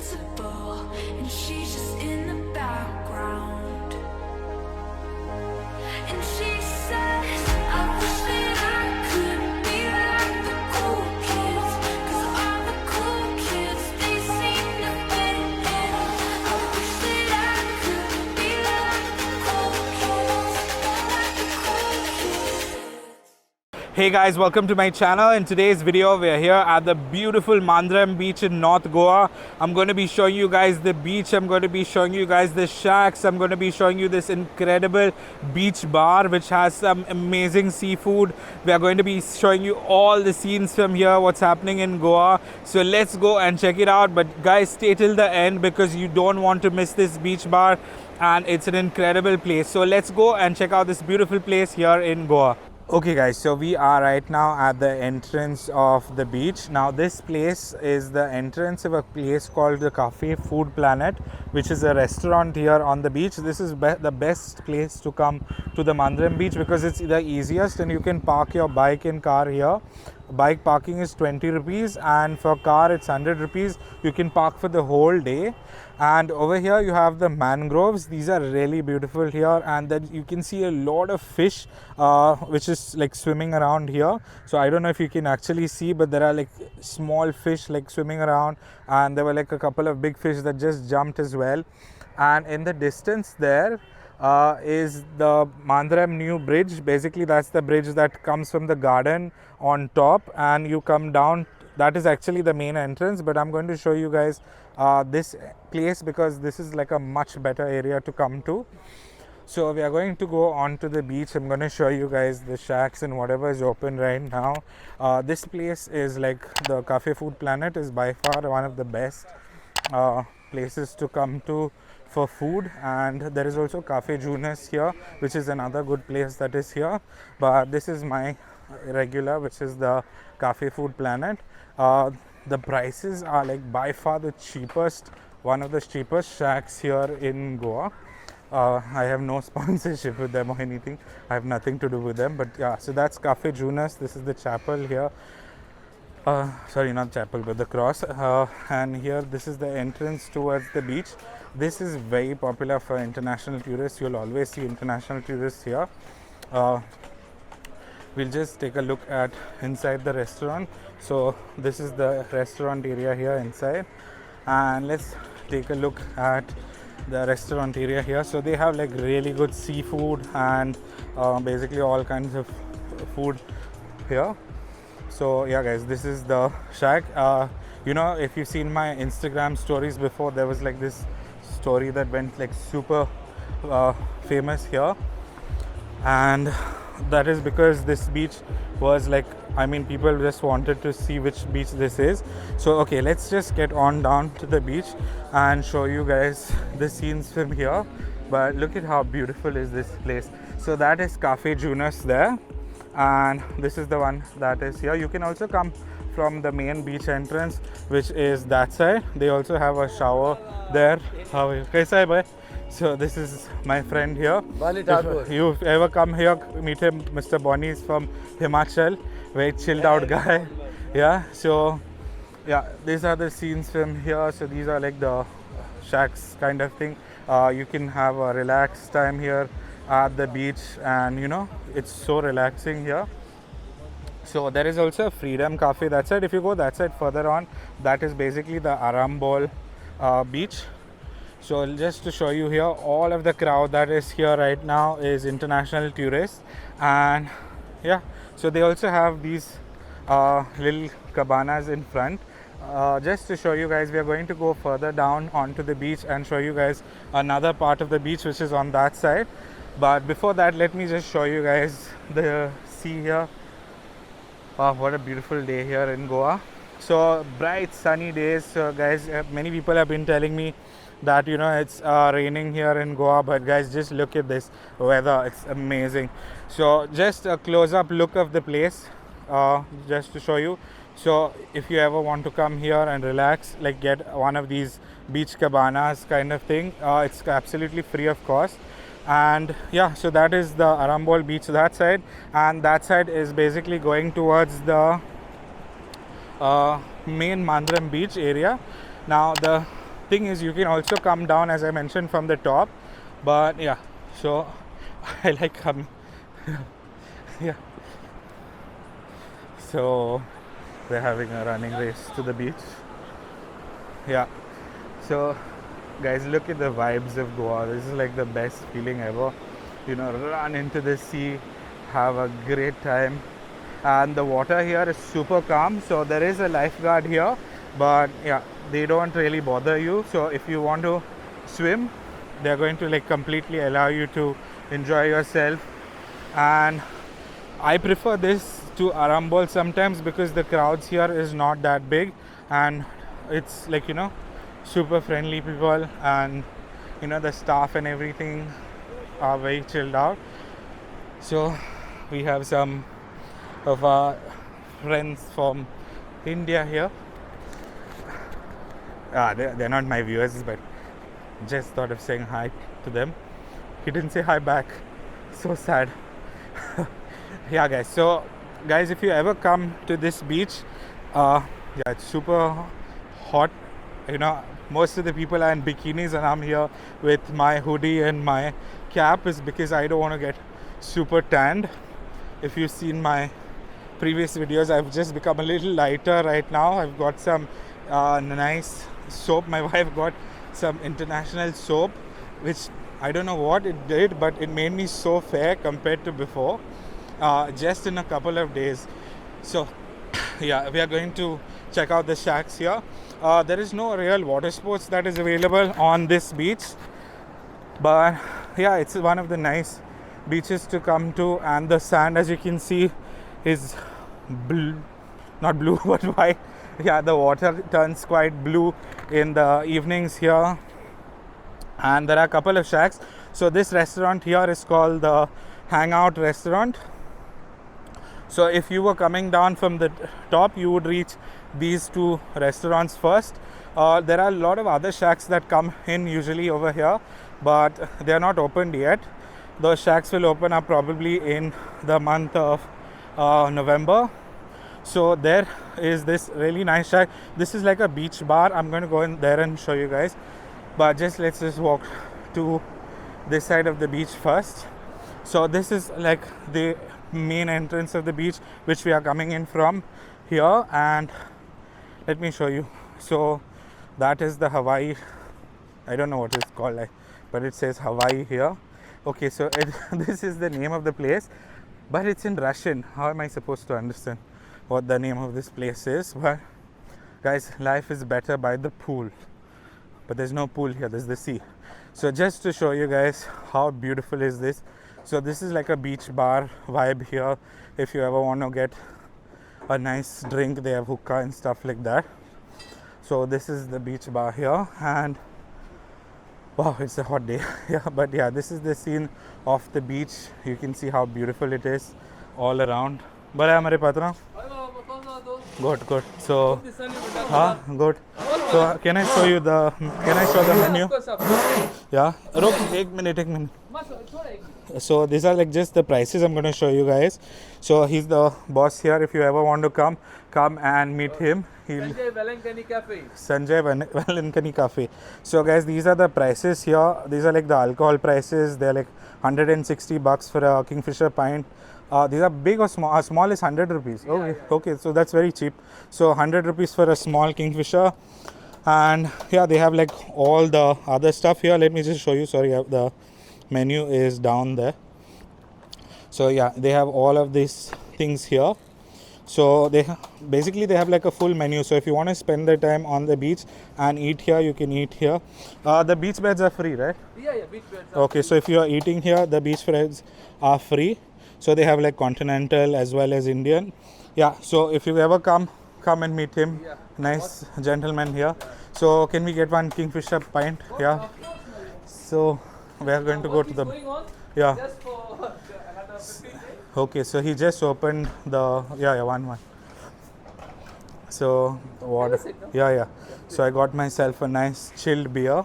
invincible, and she's just in the background. And she says, I wish that I could be like the cool kids, 'cause all the cool kids, they seem to fit in. I wish that I could be like the cool kids, like the cool kids. Hey guys, welcome to my channel. In today's video, we are here at the beautiful Mandrem beach in North Goa. I'm going to be showing you guys the beach. I'm going to be showing you guys the shacks. I'm going to be showing you this incredible beach bar which has some amazing seafood. We are going to be showing you all the scenes from here, what's happening in Goa. So let's go and check it out. But guys, stay till the end because you don't want to miss this beach bar, and it's an incredible place. So let's go and check out this beautiful place here in Goa. Okay guys, so we are right now at the entrance of the beach. Now this place is the entrance of a place called the Cafe Food Planet, which is a restaurant here on the beach. This is the best place to come to the Mandrem beach because it's the easiest, and you can park your bike and car here. Bike parking is 20 rupees, and for car it's 100 rupees. You can park for the whole day. And over here you have the mangroves. These are really beautiful here, and then you can see a lot of fish which is like swimming around here. So I don't know if you can actually see, but there are like small fish like swimming around, and there were like a couple of big fish that just jumped as well. And in the distance there is the Mandrem new bridge. Basically that's the bridge that comes from the garden on top, and you come down. That is actually the main entrance, but I'm going to show you guys this place because this is like a much better area to come to. So we are going to go on to the beach. I'm going to show you guys the shacks and whatever is open right now. This place is like the Cafe Food Planet is by far one of the best places to come to for food, and there is also Cafe Junas here, which is another good place that is here. But this is my regular, which is the Cafe Food Planet. The prices are like by far the cheapest, one of the cheapest shacks here in Goa. I have no sponsorship with them or anything. I have nothing to do with them, but yeah, so that's Cafe Junas. This is the chapel here. Sorry, not chapel, but the cross. And here, this is the entrance towards the beach. This is very popular for international tourists. You'll always see international tourists here. We'll just take a look at inside the restaurant. So this is the restaurant area here inside, and let's take a look at the restaurant area here. So they have like really good seafood and basically all kinds of food here. So yeah guys, this is the shack. You know, if you've seen my Instagram stories before, there was like this story that went like super famous here, and that is because this beach was like, I mean, people just wanted to see which beach this is. So okay, let's just get on down to the beach and show you guys the scenes from here. But look at how beautiful is this place. So that is Cafe Junas there, and this is the one that is here. You can also come from the main beach entrance, which is that side. They also have a shower there. How are you? Kaisa hai bhai? So this is my friend here. If you've ever come here, meet him. Mr. Bonnie is from Himachal, very chilled out guy. Yeah, so yeah, these are the scenes from here. So these are like the shacks kind of thing. You can have a relaxed time here at the beach, and you know, it's so relaxing here. So there is also a Freedom Cafe that side. If you go that side further on, that is basically the Arambol beach. So just to show you here, all of the crowd that is here right now is international tourists. And yeah, so they also have these little cabanas in front. Just to show you guys, we are going to go further down onto the beach and show you guys another part of the beach which is on that side. But before that, let me just show you guys the sea here. Wow, what a beautiful day here in Goa. So bright sunny days. So guys, many people have been telling me that, you know, it's raining here in Goa, but guys, just look at this weather. It's amazing. So just a close-up look of the place, just to show you. So if you ever want to come here and relax, like get one of these beach cabanas kind of thing, it's absolutely free of cost. And yeah, so that is the Arambol beach that side, and that side is basically going towards the main Mandrem beach area. Now the thing is, you can also come down, as I mentioned, from the top. But yeah, so I like coming. Yeah. So we're having a running race to the beach. Yeah. So guys, look at the vibes of Goa. This is like the best feeling ever. You know, run into the sea, have a great time. And the water here is super calm. So there is a lifeguard here, but yeah, they don't really bother you. So if you want to swim, they're going to like completely allow you to enjoy yourself. And I prefer this to Arambol sometimes because the crowds here is not that big, and it's like, you know, super friendly people, and you know, the staff and everything are very chilled out. So we have some of our friends from India here. They're not my viewers, but just thought of saying hi to them. He didn't say hi back. So sad. Yeah guys, so guys, if you ever come to this beach, yeah, it's super hot. You know, most of the people are in bikinis, and I'm here with my hoodie and my cap is because I don't want to get super tanned. If you've seen my previous videos, I've just become a little lighter right now. I've got some nice soap. My wife got some international soap, which I don't know what it did, but it made me so fair compared to before, just in a couple of days. So yeah, we are going to check out the shacks here. There is no real water sports that is available on this beach, but yeah, it's one of the nice beaches to come to. And the sand, as you can see, is blue, not blue but white. Yeah, the water turns quite blue in the evenings here. And there are a couple of shacks. So this restaurant here is called the Hangout Restaurant. So if you were coming down from the top, you would reach these two restaurants first. There are a lot of other shacks that come in usually over here, but they are not opened yet. Those shacks will open up probably in the month of November. So there is this really nice shack. This is like a beach bar. I'm going to go in there and show you guys, but let's just walk to this side of the beach first. So this is like the main entrance of the beach, which we are coming in from here, and let me show you. So that is the Hawaii, I don't know what it's called, but it says Hawaii here. Okay, so this is the name of the place, but it's in Russian. How am I supposed to understand what the name of this place is? But guys, life is better by the pool, but there's no pool here, there's the sea. So just to show you guys how beautiful is this. So this is like a beach bar vibe here. If you ever want to get a nice drink, they have hookah and stuff like that. So this is the beach bar here, and wow, it's a hot day. Yeah, but yeah, this is the scene of the beach. You can see how beautiful it is all around. But hamare patra. Good. So, good. So, can I show the menu? Yeah. Look, एक minute. So these are like just the prices I'm going to show you guys. So he's the boss here. If you ever want to come and meet him. Sanjay Valenkani Cafe. So guys, these are the prices here. These are like the alcohol prices. They're like $160 for a Kingfisher pint. These are big or small? Small is 100 rupees. Okay, okay, so that's very cheap. So 100 rupees for a small Kingfisher. And yeah, they have like all the other stuff here. Let me just show you. Sorry, the menu is down there. So yeah, they have all of these things here. So they have like a full menu. So if you want to spend the time on the beach and eat here, you can eat here. The beach beds are free, right? Yeah, beach beds are okay, free. So if you are eating here, the beach beds are free. So they have like continental as well as Indian. Yeah, so if you ever come and meet him. Yeah. Nice gentleman here. Yeah. So can we get one Kingfisher pint? Yeah. So we are going to go to the. Yeah. Just for another 15 days. Okay, so he just opened the one. So water. Yeah. So I got myself a nice chilled beer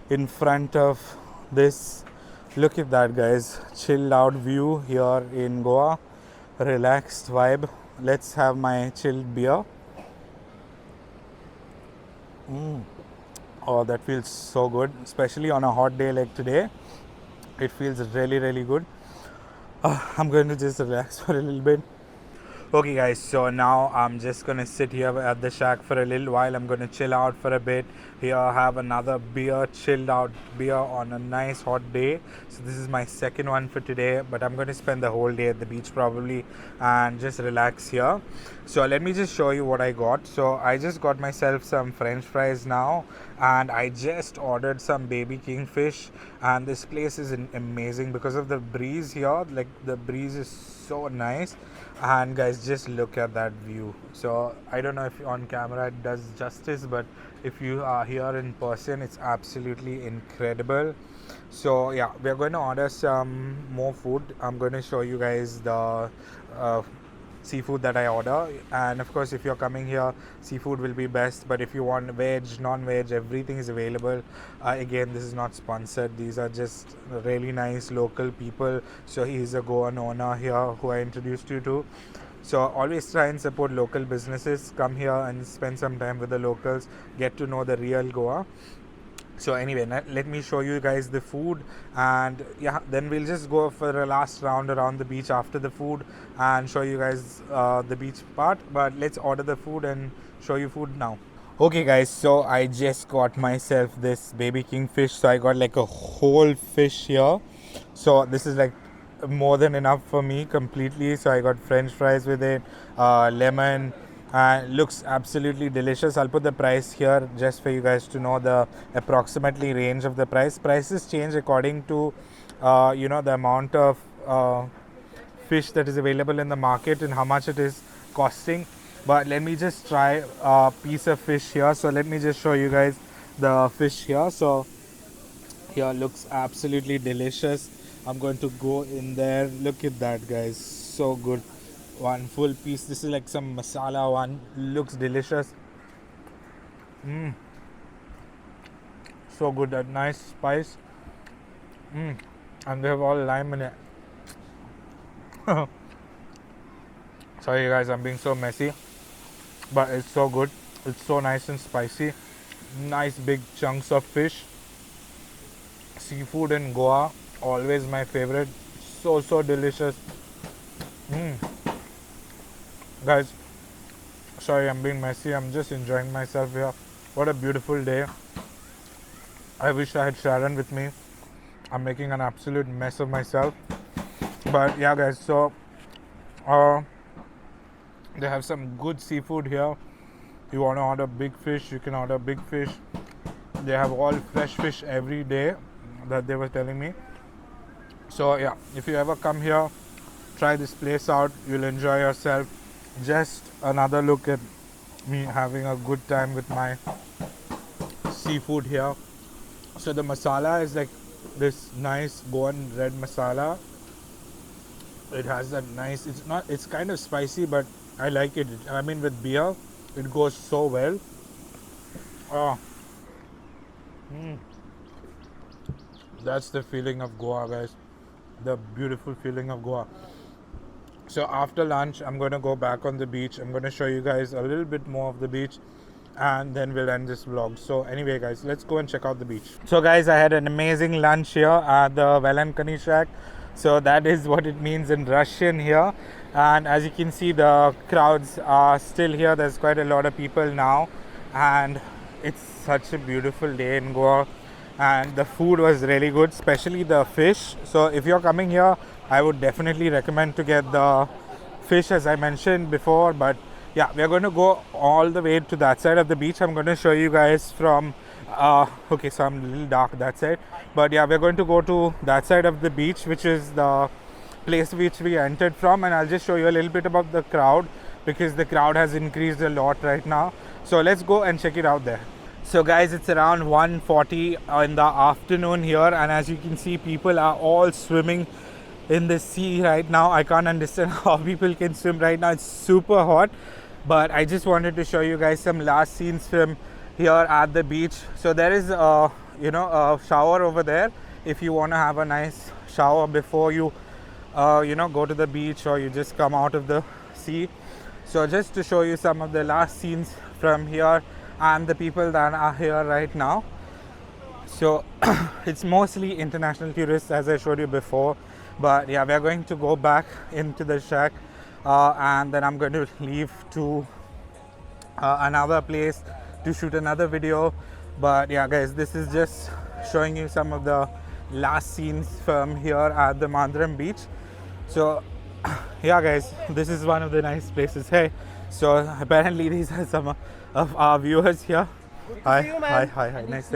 in front of this. Look at that, guys. Chilled out view here in Goa. Relaxed vibe. Let's have my chilled beer. Oh, that feels so good, especially on a hot day like today. It feels really, really good. I'm going to just relax for a little bit. Okay, guys, so now I'm just gonna sit here at the shack for a little while. I'm gonna chill out for a bit. Here, have another beer, chilled out beer on a nice hot day. So, this is my second one for today, but I'm gonna spend the whole day at the beach probably and just relax here. So, let me just show you what I got. So, I just got myself some french fries now, and I just ordered some baby kingfish. And this place is amazing because of the breeze here. Like, the breeze is so nice. And guys, just look at that view. So I don't know if on camera it does justice, but if you are here in person, it's absolutely incredible. So yeah, we're going to order some more food. I'm going to show you guys the seafood that I order, and of course if you're coming here, seafood will be best, but if you want veg, non-veg, everything is available. Again, this is not sponsored, these are just really nice local people. So he's a Goan owner here who I introduced you to. So always try and support local businesses. Come here and spend some time with the locals, get to know the real Goa. So anyway, let me show you guys the food, and yeah, then we'll just go for a last round around the beach after the food and show you guys the beach part. But let's order the food and show you food now. Okay guys, so I just got myself this baby kingfish. So I got like a whole fish here. So this is like more than enough for me completely. So I got french fries with it, lemon, and looks absolutely delicious. I'll put the price here just for you guys to know the approximately range of the price. Prices change according to the amount of fish that is available in the market and how much it is costing. But let me just try a piece of fish here. So let me just show you guys the fish here. So here looks absolutely delicious. I'm going to go in there. Look at that, guys, so good. One full piece. This is like some masala one. Looks delicious. So good. That nice spice. And they have all lime in it. Sorry guys, I'm being so messy, but it's so good. It's so nice and spicy. Nice big chunks of fish. Seafood in Goa, always my favorite. So delicious. Guys, sorry I'm being messy. I'm just enjoying myself here. What a beautiful day. I wish I had Sharon with me. I'm making an absolute mess of myself. But yeah guys, so they have some good seafood here. You want to order big fish, you can order big fish. They have all fresh fish every day that they were telling me. So yeah, if you ever come here, try this place out. You'll enjoy yourself. Just another look at me having a good time with my seafood here. So the masala is like this nice Goan red masala. It has that nice, it's kind of spicy, but I like it. I mean, with beer, it goes so well. That's the feeling of Goa, guys. The beautiful feeling of Goa. So after lunch, I'm going to go back on the beach. I'm going to show you guys a little bit more of the beach, and then we'll end this vlog. So anyway guys, let's go and check out the beach. So guys, I had an amazing lunch here at the Velankani shack. So that is what it means in Russian here. And as you can see, the crowds are still here. There's quite a lot of people now, and it's such a beautiful day in Goa. And the food was really good, especially the fish. So if you're coming here, I would definitely recommend to get the fish, as I mentioned before. But yeah, we're going to go all the way to that side of the beach. I'm going to show you guys from okay, so I'm a little dark that side, but yeah, we're going to go to that side of the beach, which is the place which we entered from. And I'll just show you a little bit about the crowd, because the crowd has increased a lot right now. So let's go and check it out there. So guys, it's around 1:40 in the afternoon here, and as you can see, people are all swimming in the sea right now. I can't understand how people can swim right now. It's super hot, but I just wanted to show you guys some last scenes from here at the beach. So there is a shower over there if you want to have a nice shower before you go to the beach, or you just come out of the sea. So just to show you some of the last scenes from here and the people that are here right now. So it's mostly international tourists, as I showed you before. But yeah, we're going to go back into the shack, and then I'm going to leave to another place to shoot another video. But yeah, guys, this is just showing you some of the last scenes from here at the Mandrem beach. So yeah, guys, this is one of the nice places. Hey, so apparently these are some of our viewers here. Hi, hi. Nice.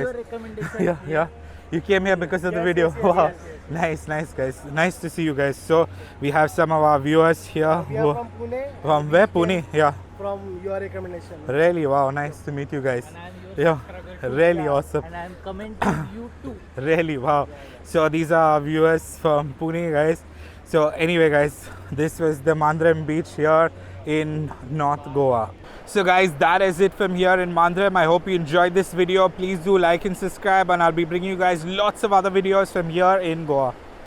Yeah. You came here because of the video. Wow. Nice, guys. Nice to see you guys. So we have some of our viewers here. We are from Pune. From where? Pune. Yeah. From your recommendation. Really? Wow. Nice to meet you guys. Yeah. Really awesome. And I'm commenting you too. Really? Wow. So these are our viewers from Pune, guys. So anyway, guys, this was the Mandrem beach here in North Goa. So guys, that is it from here in Mandrem. I hope you enjoyed this video. Please do like and subscribe, and I'll be bringing you guys lots of other videos from here in Goa.